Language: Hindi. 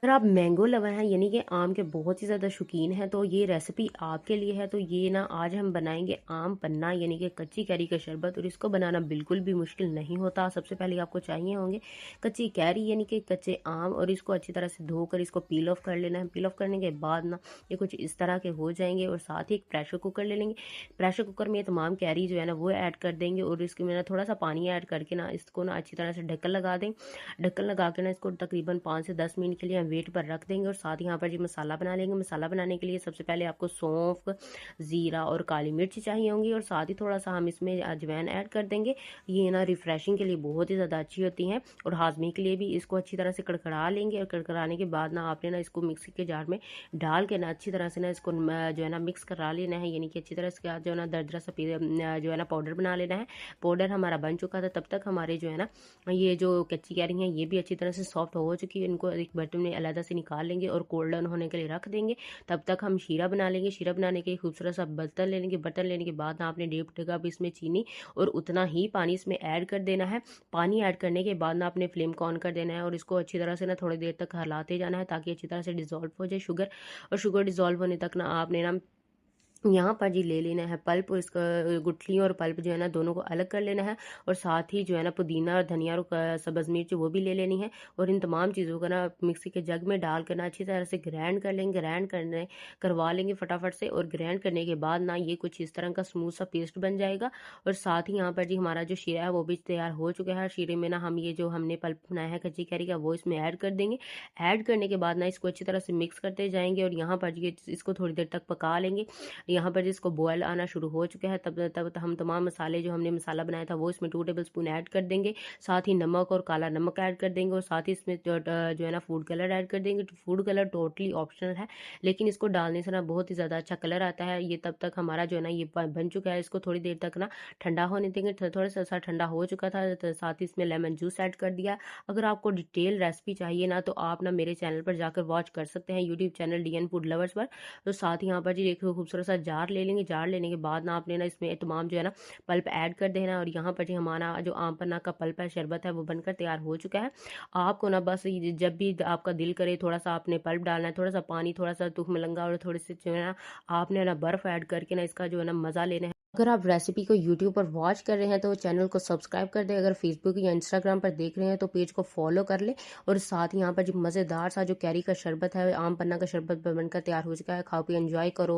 अगर आप मैंगो लवर हैं यानी कि आम के बहुत ही ज़्यादा शौकीन हैं तो ये रेसिपी आपके लिए है। तो ये ना आज हम बनाएंगे आम पन्ना यानी कि कच्ची कैरी का शरबत। और इसको बनाना बिल्कुल भी मुश्किल नहीं होता। सबसे पहले आपको चाहिए होंगे कच्ची कैरी यानी कि कच्चे आम, और इसको अच्छी तरह से धोकर इसको पील ऑफ कर लेना है। पील ऑफ करने के बाद ना ये कुछ इस तरह के हो जाएंगे। और साथ ही एक प्रेशर कुकर ले लेंगे। प्रेशर कुकर में ये तमाम कैरी जो है ना वो ऐड कर देंगे, और इसके में ना थोड़ा सा पानी ऐड करके ना इसको ना अच्छी तरह से ढक्कन लगा दें। ढक्कन लगा के ना इसको तकरीबन 5 से 10 मिनट के लिए हम वेट पर रख देंगे। और साथ ही यहाँ पर जी मसाला बना लेंगे। मसाला बनाने के लिए सबसे पहले आपको सौंफ, ज़ीरा और काली मिर्च चाहिए होंगी, और साथ ही थोड़ा सा हम इसमें अजवाइन ऐड कर देंगे। ये ना रिफ्रेशिंग के लिए बहुत ही ज़्यादा अच्छी होती हैं, और हाजमे के लिए भी। इसको अच्छी तरह से कड़कड़ा लेंगे, और कड़कड़ाने के बाद ना आपने ना इसको मिक्सी के जार में डाल के ना अच्छी तरह से ना इसको जो है ना मिक्स करा लेना है। यानी कि अच्छी तरह से जो है ना दरदरा सा जो है ना पाउडर बना लेना है। पाउडर हमारा बन चुका था, तब तक हमारे जो है ना ये जो कच्ची कैरी हैं ये भी अच्छी तरह से सॉफ्ट हो चुकी है। इनको एक बर्तन में अलग से निकाल लेंगे और कोल्ड डाउन होने के लिए रख देंगे। तब तक हम शीरा बना लेंगे। शीरा बनाने के लिए खूबसूरत सा बर्तन ले लेंगे। बर्तन लेने के बाद ना आपने 1.5 कप इसमें चीनी और उतना ही पानी इसमें ऐड कर देना है। पानी ऐड करने के बाद ना आपने फ्लेम को ऑन कर देना है, और इसको अच्छी तरह से ना थोड़ी देर तक हिलाते जाना है ताकि अच्छी तरह से डिजोल्व हो जाए शुगर। और शुगर डिजोल्व होने तक ना आपने ना यहाँ पर जी ले लेना है पल्प, और इसका गुठली और पल्प जो है ना दोनों को अलग कर लेना है। और साथ ही जो है ना पुदीना और धनिया और सब्ज़ मिर्च वो भी ले लेनी है। और इन तमाम चीज़ों को ना मिक्सी के जग में डाल कर ना अच्छी तरह से ग्राइंड कर लेंगे। ग्राइंड करने करवा लेंगे फटाफट से। और ग्राइंड करने के बाद ना ये कुछ इस तरह का स्मूथ सा पेस्ट बन जाएगा। और साथ ही यहाँ पर जी हमारा जो शीरा है वो भी तैयार हो चुका है। शीरे में ना हम ये जो हमने पल्प बनाया है कच्ची कैरी का वो इसमें ऐड कर देंगे। ऐड करने के बाद ना इसको अच्छी तरह से मिक्स करते जाएंगे, और यहाँ पर ये इसको थोड़ी देर तक पका लेंगे। यहाँ पर जिसको बॉयल आना शुरू हो चुका है तब तब हम तमाम मसाले जो हमने मसाला बनाया था वो इसमें 2 टेबल स्पून ऐड कर देंगे। साथ ही नमक और काला नमक ऐड कर देंगे, और साथ ही इसमें जो है ना फूड कलर ऐड कर देंगे। तो फूड कलर टोटली ऑप्शनल है, लेकिन इसको डालने से ना बहुत ही ज़्यादा अच्छा कलर आता है। ये तब तक हमारा जो है ना ये बन चुका है। इसको थोड़ी देर तक ना ठंडा होने देंगे। थोड़ा सा ठंडा हो चुका था तो साथ ही इसमें लेमन जूस ऐड कर दिया। अगर आपको डिटेल रेसिपी चाहिए ना तो आप ना मेरे चैनल पर जाकर वॉच कर सकते हैं, YouTube channel DN food lovers पर। तो साथ ही यहाँ पर जी एक खूबसूरत सा जार ले लेंगे। जार लेने के बाद ना आपने ना इसमें तमाम जो है ना पल्प ऐड कर देना है। और यहाँ पर जी हमारा जो आम पन्ना का पल्प है शरबत है वो बनकर तैयार हो चुका है। आपको ना बस जब भी आपका दिल करे थोड़ा सा आपने पल्प डालना है, थोड़ा सा पानी, थोड़ा सा तुख मलंगा और थोड़े से जो है ना आपने ना बर्फ़ ऐड करके ना इसका जो है ना मज़ा लेना है। अगर आप रेसिपी को यूट्यूब पर वॉच कर रहे हैं तो चैनल को सब्सक्राइब कर दें। अगर फेसबुक या इंस्टाग्राम पर देख रहे हैं तो पेज को फॉलो कर लें। और साथ ही यहाँ पर जो मज़ेदार सा जो कैरी का शरबत है आम पन्ना का शरबत बनकर तैयार हो चुका है। खाओ पी एंजॉय करो।